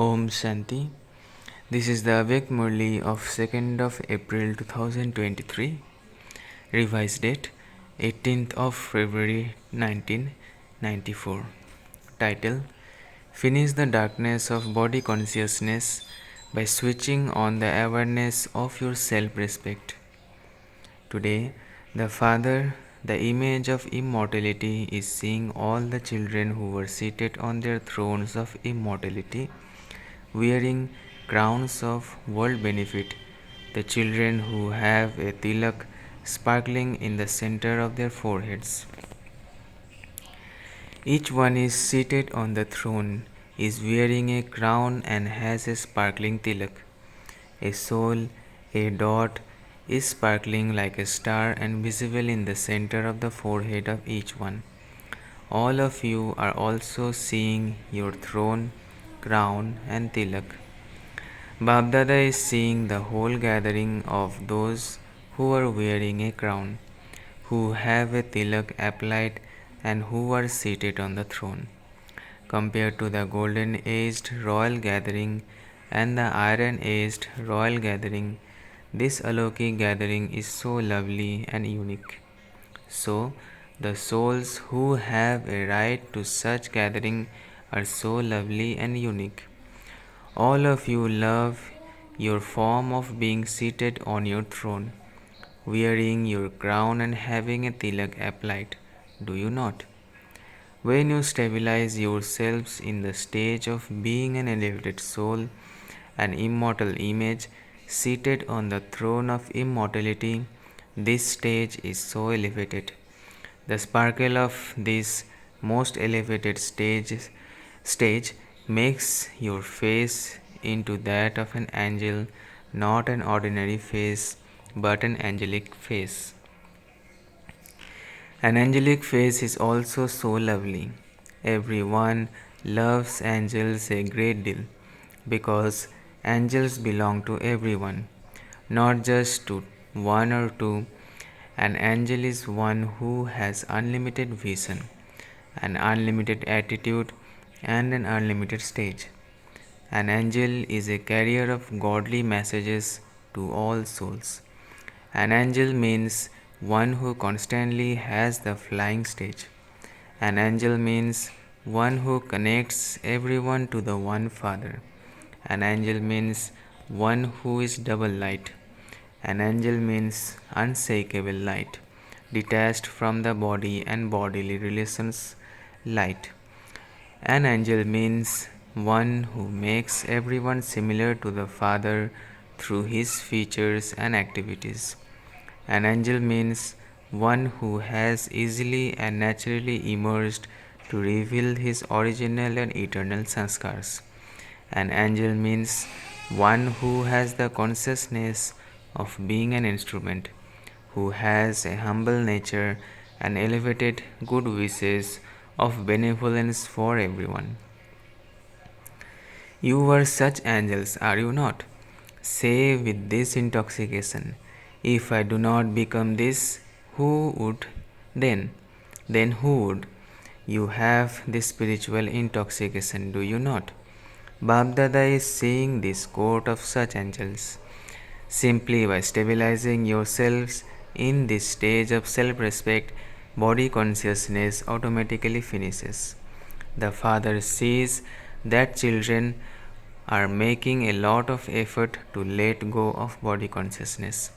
Om Shanti. This is the Avyakt Murli of 2nd of April 2023. Revised date 18th of February 1994. Title: Finish the darkness of body consciousness by switching on the awareness of your self-respect. Today, the Father, the image of immortality, is seeing all the children who were seated on their thrones of immortality, wearing crowns of world benefit, the children who have a tilak sparkling in the center of their foreheads. Each one is seated on the throne, is wearing a crown and has a sparkling tilak. A soul, a dot, is sparkling like a star and visible in the center of the forehead of each one. All of you are also seeing your throne, crown, and tilak. BapDada is seeing the whole gathering of those who are wearing a crown, who have a tilak applied, and who are seated on the throne. Compared to the golden aged royal gathering and the iron aged royal gathering, this alokik gathering is so lovely and unique. So, the souls who have a right to such gathering are so lovely and unique. All of you love your form of being seated on your throne, wearing your crown and having a tilak applied, do you not? When you stabilize yourselves in the stage of being an elevated soul, an immortal image seated on the throne of immortality, this stage is so elevated. The sparkle of this most elevated stage makes your face into that of an angel, not an ordinary face, but an angelic face. An angelic face is also so lovely. Everyone loves angels a great deal because angels belong to everyone, not just to one or two. An angel is one who has unlimited vision, an unlimited attitude, and an unlimited stage. An angel is a carrier of godly messages to all souls. An angel means one who constantly has the flying stage. An angel means one who connects everyone to the one Father. An angel means one who is double light. An angel means unshakeable light, detached from the body and bodily relations light. An angel means one who makes everyone similar to the Father through his features and activities. An angel means one who has easily and naturally emerged to reveal his original and eternal sanskars. An angel means one who has the consciousness of being an instrument, who has a humble nature and elevated good wishes of benevolence for everyone. You are such angels, are you not? Say with this intoxication, if I do not become this, who would then? Then who would? You have this spiritual intoxication, do you not? BapDada is seeing this court of such angels. Simply by stabilizing yourselves in this stage of self respect, body consciousness automatically finishes. The Father sees that children are making a lot of effort to let go of body consciousness.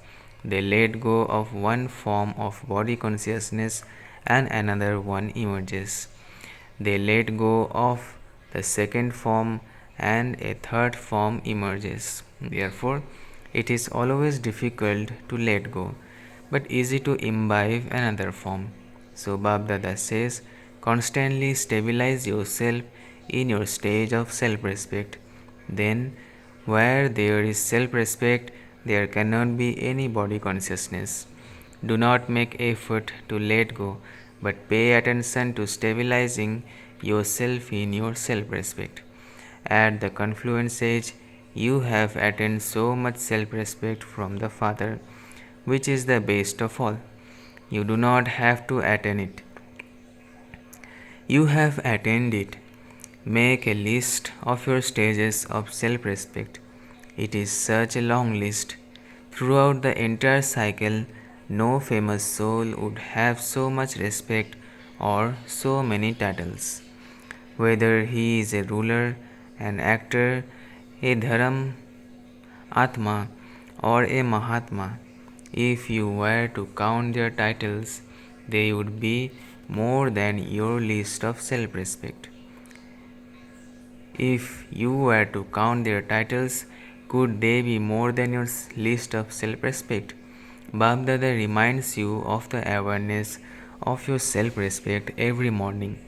They let go of one form of body consciousness and another one emerges. They let go of the second form and a third form emerges. Therefore, it is always difficult to let go, but easy to imbibe another form. So, BapDada says, constantly stabilize yourself in your stage of self respect. Then, where there is self respect, there cannot be any body consciousness. Do not make effort to let go, but pay attention to stabilizing yourself in your self respect. At the confluence age, you have attained so much self respect from the Father, which is the best of all. You do not have to attain it. You have attained it. Make a list of your stages of self respect. It is such a long list. Throughout the entire cycle, no famous soul would have so much respect or so many titles. Whether he is a ruler, an actor, a dharam atma, or a mahatma, if you were to count their titles, they would be more than your list of self respect. If you were to count their titles, could they be more than your list of self respect? BapDada reminds you of the awareness of your self respect every morning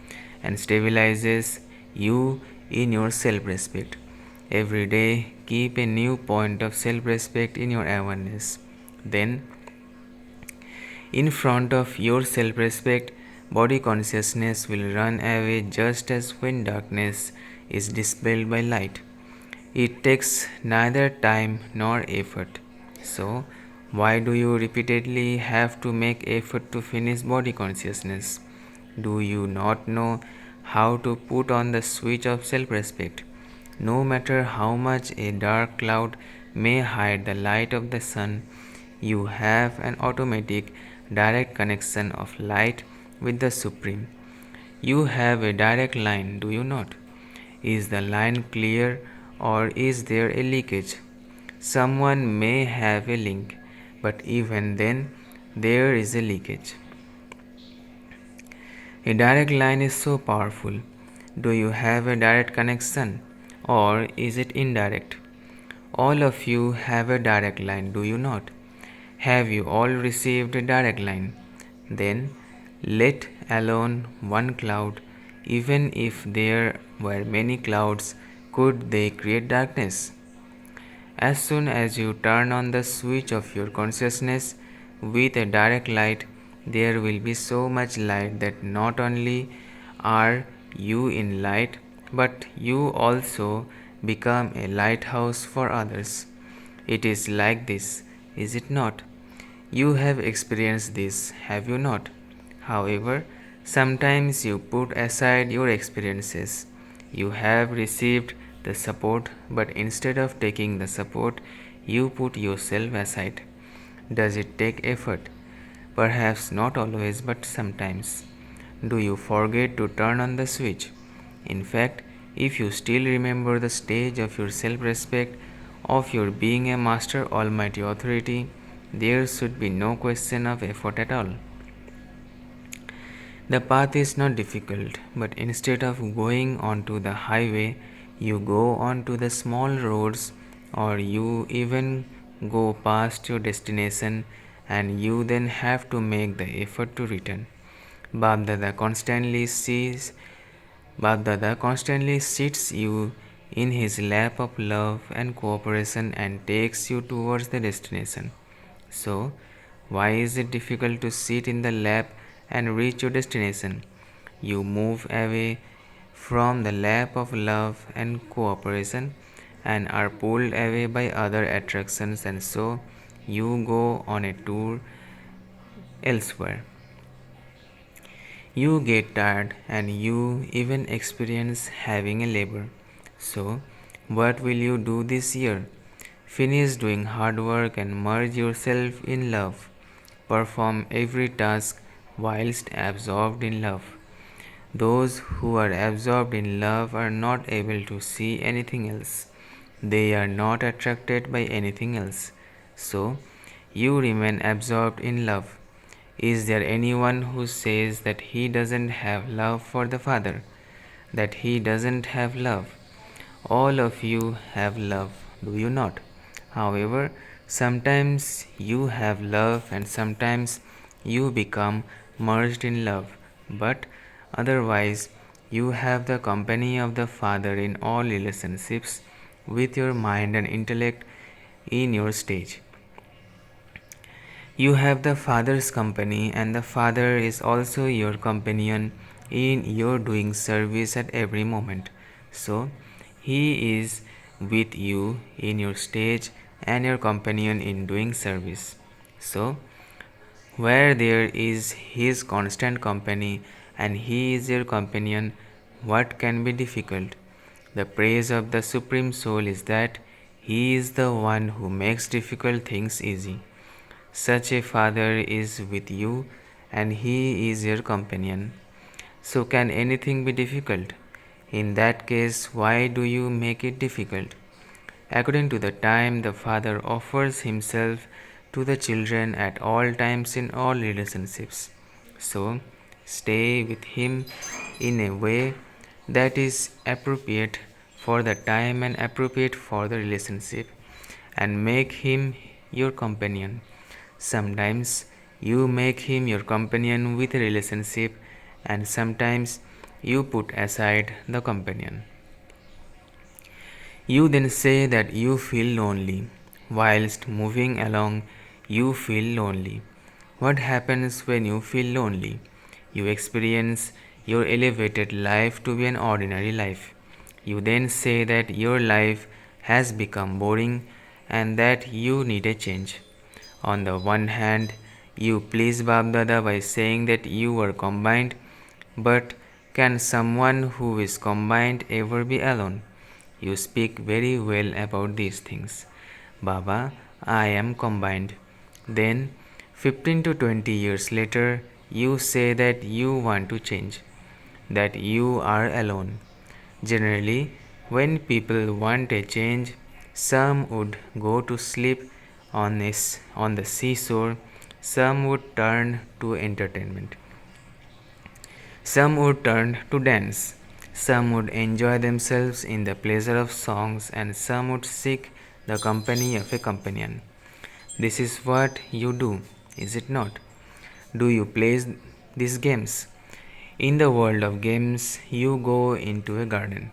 and stabilizes you in your self respect. Every day, keep a new point of self respect in your awareness. Then, in front of your self respect, body consciousness will run away just as when darkness is dispelled by light. It takes neither time nor effort. So, why do you repeatedly have to make effort to finish body consciousness? Do you not know how to put on the switch of self respect? No matter how much a dark cloud may hide the light of the sun, you have an automatic direct connection of light with the Supreme. You have a direct line, do you not? Is the line clear or is there a leakage? Someone may have a link, but even then, there is a leakage. A direct line is so powerful. Do you have a direct connection or is it indirect? All of you have a direct line, do you not? Have you all received a direct line? Then let alone one cloud, even if there were many clouds, could they create darkness? As soon as you turn on the switch of your consciousness with a direct light, there will be so much light that not only are you in light, but you also become a lighthouse for others. It is like this, is it not? You have experienced this, have you not? However, sometimes you put aside your experiences. You have received the support, but instead of taking the support, you put yourself aside. Does it take effort? Perhaps not always, but sometimes. Do you forget to turn on the switch? In fact, if you still remember the stage of your self respect, of your being a master almighty authority, there should be no question of effort at all. The path is not difficult, but instead of going onto the highway, you go onto the small roads, or you even go past your destination, and you then have to make the effort to return. BapDada constantly sees BapDada constantly sits you in his lap of love and cooperation and takes you towards the destination. So, why is it difficult to sit in the lap and reach your destination? You move away from the lap of love and cooperation and are pulled away by other attractions, and so you go on a tour elsewhere. You get tired and you even experience having a labor. So, what will you do this year? Finish doing hard work and merge yourself in love. Perform every task whilst absorbed in love. Those who are absorbed in love are not able to see anything else. They are not attracted by anything else. So, you remain absorbed in love. Is there anyone who says that he doesn't have love for the Father? That he doesn't have love? All of you have love, do you not? However, sometimes you have love and sometimes you become merged in love, but otherwise, you have the company of the Father in all relationships with your mind and intellect in your stage. You have the Father's company, and the Father is also your companion in your doing service at every moment. So, He is with you in your stage and your companion in doing service. So, where there is His constant company and He is your companion, what can be difficult? The praise of the Supreme Soul is that He is the one who makes difficult things easy. Such a Father is with you and He is your companion. So, can anything be difficult? In that case, why do you make it difficult? According to the time, the Father offers Himself to the children at all times in all relationships. So, stay with Him in a way that is appropriate for the time and appropriate for the relationship, and make Him your companion. Sometimes you make Him your companion with a relationship, and sometimes you put aside the companion. You then say that you feel lonely. Whilst moving along, you feel lonely. What happens when you feel lonely? You experience your elevated life to be an ordinary life. You then say that your life has become boring and that you need a change. On the one hand, you please BapDada by saying that you are combined, but can someone who is combined ever be alone? You speak very well about these things. Baba, I am combined. Then, 15 to 20 years later, you say that you want to change, that you are alone. Generally, when people want a change, some would go to sleep on the seashore, some would turn to entertainment. Some would turn to dance, some would enjoy themselves in the pleasure of songs, and some would seek the company of a companion. This is what you do, is it not? Do you play these games? In the world of games, you go into a garden.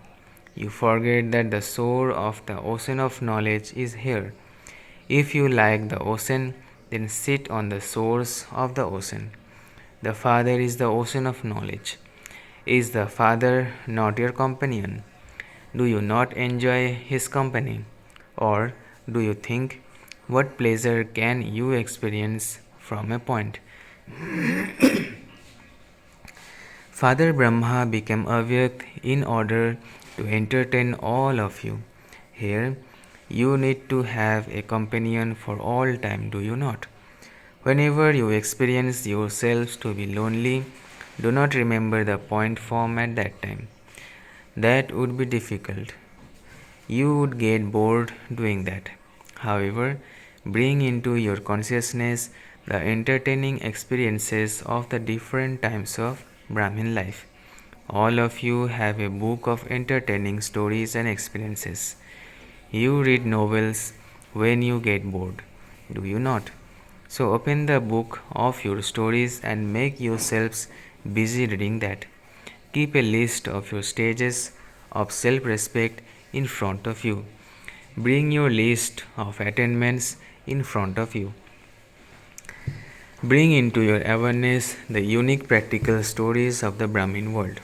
You forget that the shore of the ocean of knowledge is here. If you like the ocean, then sit on the shores of the ocean. The Father is the ocean of knowledge. Is the Father not your companion? Do you not enjoy His company? Or do you think, what pleasure can you experience from a point? Father Brahma became Avyakt in order to entertain all of you. Here, you need to have a companion for all time, do you not? Whenever you experience yourselves to be lonely, do not remember the point form at that time. That would be difficult. You would get bored doing that. However, bring into your consciousness the entertaining experiences of the different times of Brahmin life. All of you have a book of entertaining stories and experiences. You read novels when you get bored, do you not? So open the book of your stories and make yourselves busy reading that. Keep a list of your stages of self respect in front of you. Bring your list of attainments in front of you. Bring into your awareness the unique practical stories of the Brahmin world.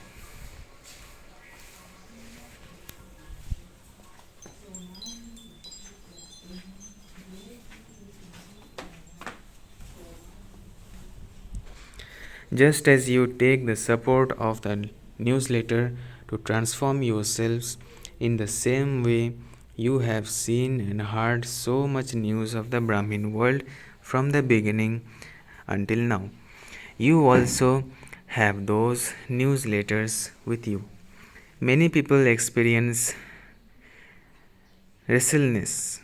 Just as you take the support of the newsletter to transform yourselves, in the same way you have seen and heard so much news of the Brahmin world from the beginning until now. You also have those newsletters with you. Many people experience restlessness.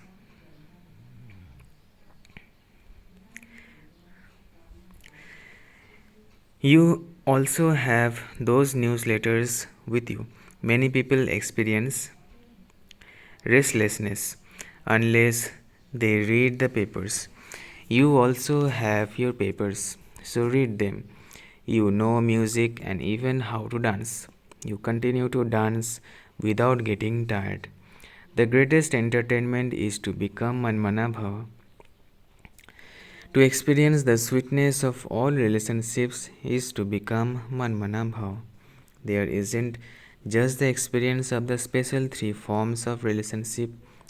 You also have those newsletters with you. Many people experience restlessness unless they read the papers. You also have your papers, so read them. You know music and even how to dance. You continue to dance without getting tired. The greatest entertainment is to become Manmana Bhava. To experience the sweetness of all relationships is to become Manmana Bhava. There isn't just the experience of the special three forms of relationship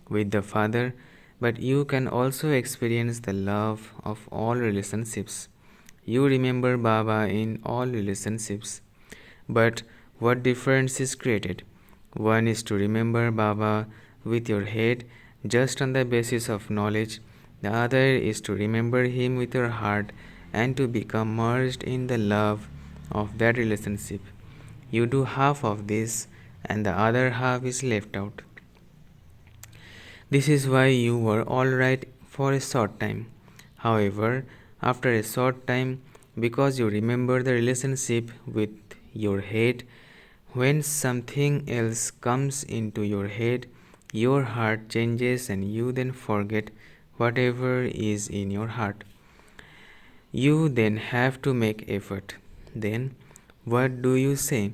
with the Father, but you can also experience the love of all relationships. You remember Baba in all relationships. But what difference is created. One is to remember Baba with your head just on the basis of knowledge, the other is to remember him with your heart and to become merged in the love of that relationship. You do half of this, and the other half is left out. This is why you were alright for a short time. However, after a short time, because you remember the relationship with your head, when something else comes into your head, your heart changes and you then forget whatever is in your heart. You then have to make effort. Then, what do you say?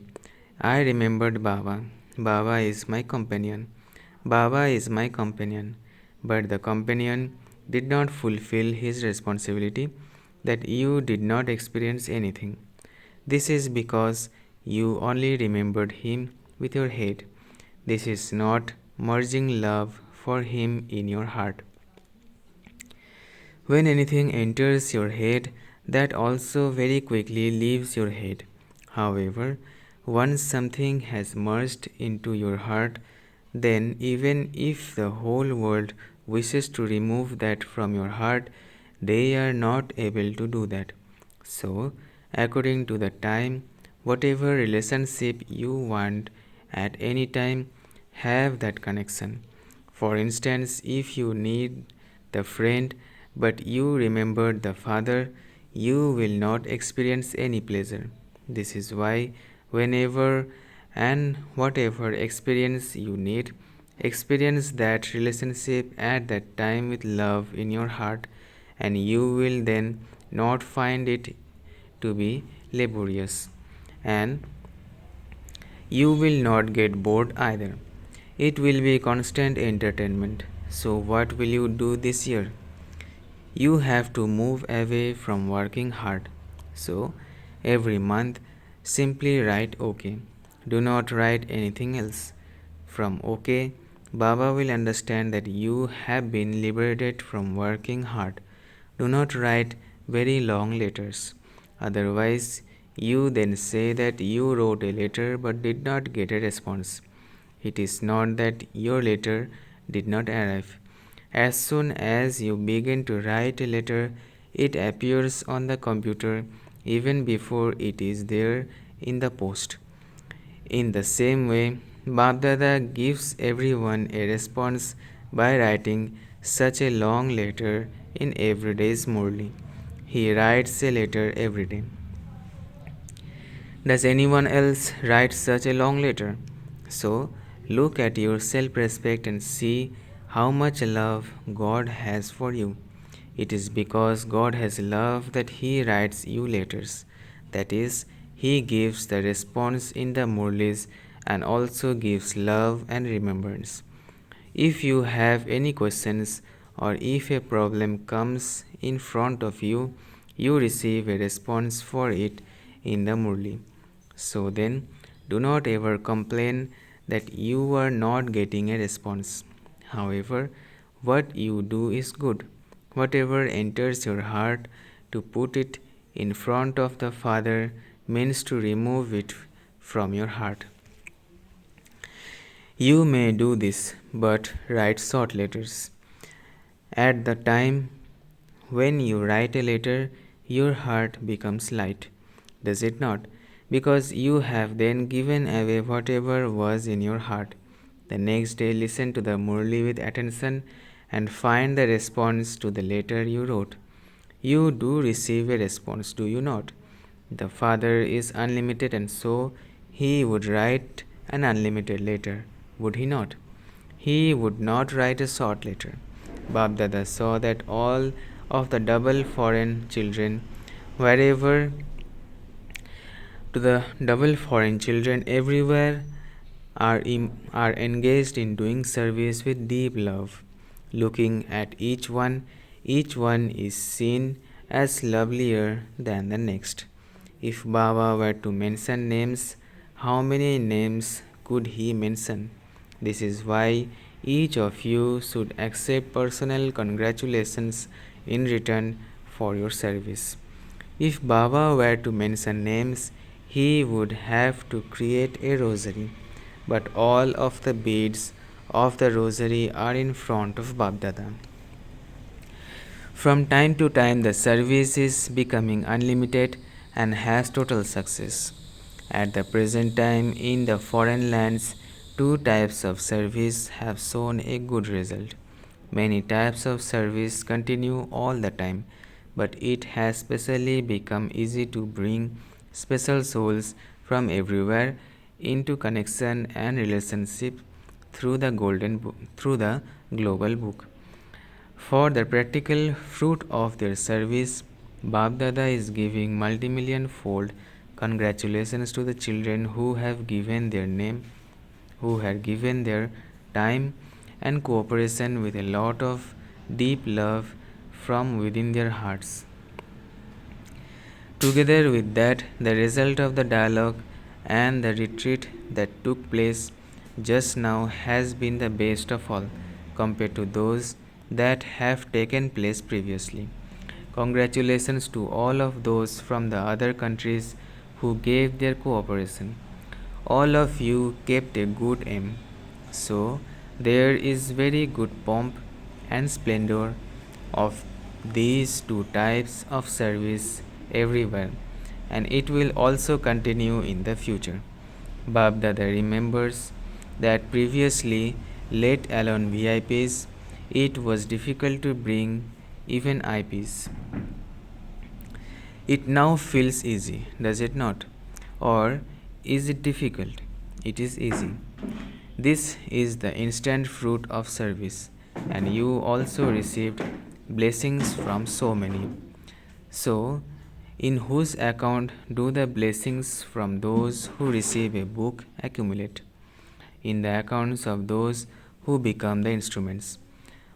I remembered Baba. Baba is my companion. Baba is my companion. But the companion did not fulfill his responsibility, that you did not experience anything. This is because you only remembered him with your head. This is not merging love for him in your heart. When anything enters your head, that also very quickly leaves your head. However, once something has merged into your heart, then even if the whole world wishes to remove that from your heart, they are not able to do that. So, according to the time, whatever relationship you want at any time, have that connection. For instance, if you need the friend but you remembered the Father, you will not experience any pleasure. This is why, whenever and whatever experience you need, experience that relationship at that time with love in your heart, and you will then not find it to be laborious, and you will not get bored either. It will be constant entertainment. So, what will you do this year? You have to move away from working hard. So, every month, simply write OK. Do not write anything else. From OK, Baba will understand that you have been liberated from working hard. Do not write very long letters. Otherwise, you then say that you wrote a letter but did not get a response. It is not that your letter did not arrive. As soon as you begin to write a letter, it appears on the computer even before it is there in the post. In the same way, BapDada gives everyone a response by writing such a long letter in everyday's Murli. He writes a letter every day. Does anyone else write such a long letter? So, look at your self respect and see how much love God has for you. It is because God has love that He writes you letters. That is, He gives the response in the Murlis and also gives love and remembrance. If you have any questions or if a problem comes in front of you, you receive a response for it in the Murli. So then, do not ever complain that you are not getting a response. However, what you do is good. Whatever enters your heart, to put it in front of the Father means to remove it from your heart. You may do this, but write short letters. At the time when you write a letter, your heart becomes light, does it not? Because you have then given away whatever was in your heart. The next day, listen to the Murli with attention and find the response to the letter you wrote. You do receive a response, do you not? The Father is unlimited, and so He would write an unlimited letter, would He not? He would not write a short letter. BapDada saw that all of the double foreign children, wherever to the double foreign children everywhere, are engaged in doing service with deep love. Looking at each one is seen as lovelier than the next. If Baba were to mention names, how many names could he mention? This is why each of you should accept personal congratulations in return for your service. If Baba were to mention names, he would have to create a rosary, but all of the beads of the rosary are in front of BapDada. From time to time, the service is becoming unlimited and has total success. At the present time, in the foreign lands, two types of service have shown a good result. Many types of service continue all the time, but it has specially become easy to bring special souls from everywhere into connection and relationship through the global book. For the practical fruit of their service, BapDada is giving multimillion fold congratulations to the children who have given their name, who have given their time and cooperation with a lot of deep love from within their hearts. Together with that, the result of the dialogue and the retreat that took place just now has been the best of all compared to those that have taken place previously. Congratulations to all of those from the other countries who gave their cooperation. All of you kept a good aim. So there is very good pomp and splendor of these two types of service everywhere, and it will also continue in the future. BapDada remembers that previously, let alone VIPs, it was difficult to bring even IPs. It now feels easy, does it not? Or is it difficult? It is easy. This is the instant fruit of service, and you also received blessings from so many. So, in whose account do the blessings from those who receive a book accumulate? In the accounts of those who become the instruments.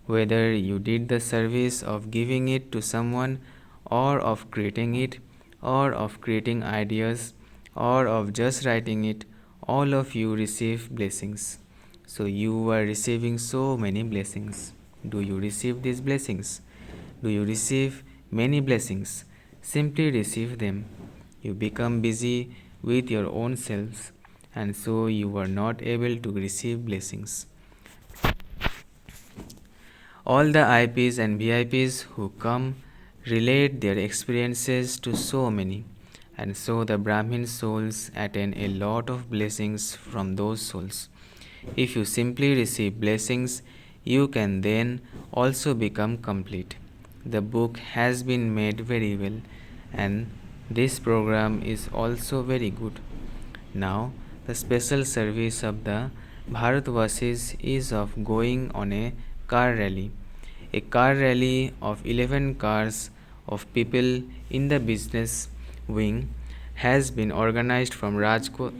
Whether you did the service of giving it to someone, or of creating it, or of creating ideas, or of just writing it, all of you receive blessings. So you are receiving so many blessings. Do you receive these blessings? Do you receive many blessings? Simply receive them. You become busy with your own selves, and so you are not able to receive blessings. All the IPs and VIPs who come relate their experiences to so many, and so the Brahmin souls attain a lot of blessings from those souls. If you simply receive blessings, you can then also become complete. The book has been made very well, and this program is also very good. Now, the special service of the Bharatvasis is of going on a car rally. A car rally of 11 cars of people in the business wing has been organized from Rajkot.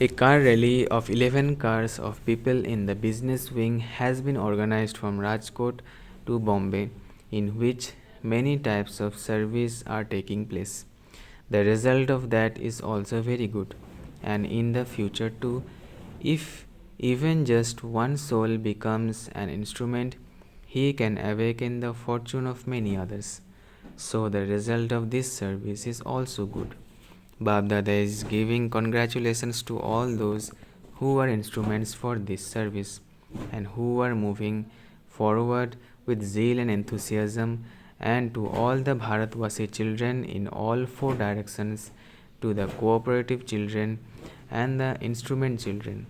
A car rally of 11 cars of people in the business wing has been organized from Rajkot to Bombay, in which many types of service are taking place. The result of that is also very good, and in the future too, if even just one soul becomes an instrument, he can awaken the fortune of many others. So the result of this service is also good. BapDada is giving congratulations to all those who are instruments for this service and who are moving forward with zeal and enthusiasm, and to all the Bharatvasi children in all four directions, to the cooperative children and the instrument children.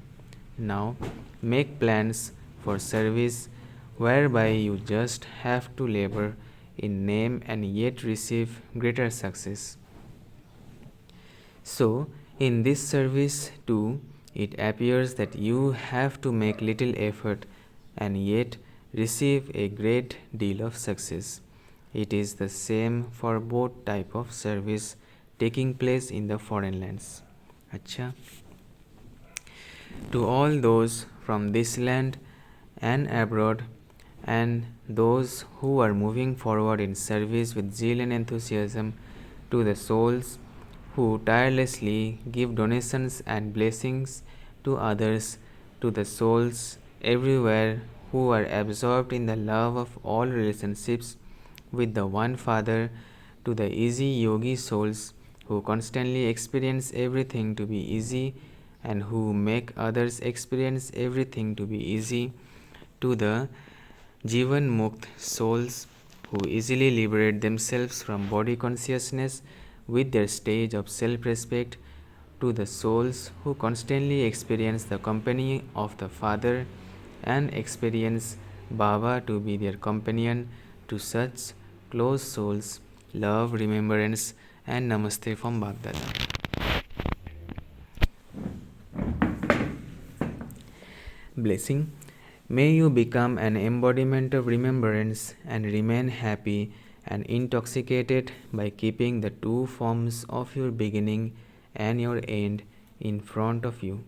Now make plans for service whereby you just have to labor in name and yet receive greater success. So, in this service too, it appears that you have to make little effort and yet receive a great deal of success. It is the same for both type of service taking place in the foreign lands. Acha. To all those from this land and abroad, and those who are moving forward in service with zeal and enthusiasm, to the souls who tirelessly give donations and blessings to others, to the souls everywhere who are absorbed in the love of all relationships with the one Father, to the easy yogi souls who constantly experience everything to be easy and who make others experience everything to be easy, to the Jivan Mukt souls who easily liberate themselves from body consciousness with their stage of self respect, to the souls who constantly experience the company of the Father and experience Baba to be their companion, to such close souls, love, remembrance, and namaste from BapDada. Blessing. May you become an embodiment of remembrance and remain happy and intoxicated by keeping the two forms of your beginning and your end in front of you.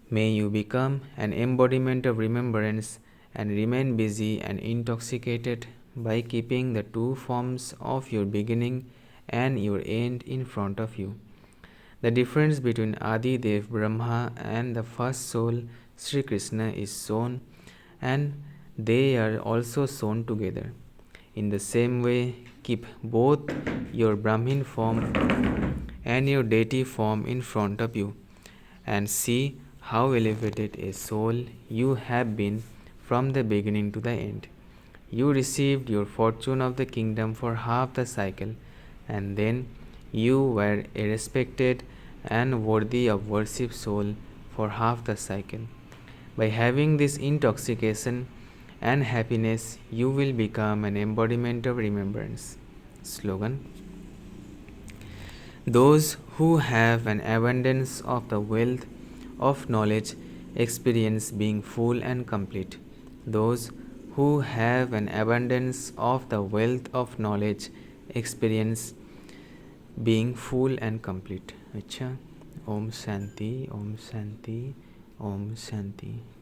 May you become an embodiment of remembrance and remain busy and intoxicated by keeping the two forms of your beginning and your end in front of you. The difference between Adi Dev Brahma and the first soul Sri Krishna is shown, and they are also shown together. In the same way, keep both your Brahmin form and your deity form in front of you, and see how elevated a soul you have been from the beginning to the end. You received your fortune of the kingdom for half the cycle, and then you were a respected and worthy of worship soul for half the cycle. By having this intoxication and happiness, you will become an embodiment of remembrance. Slogan. Those who have an abundance of the wealth of knowledge experience being full and complete. Those who have an abundance of the wealth of knowledge experience being full and complete. अच्छा. Om Shanti, Om Shanti, Om Shanti.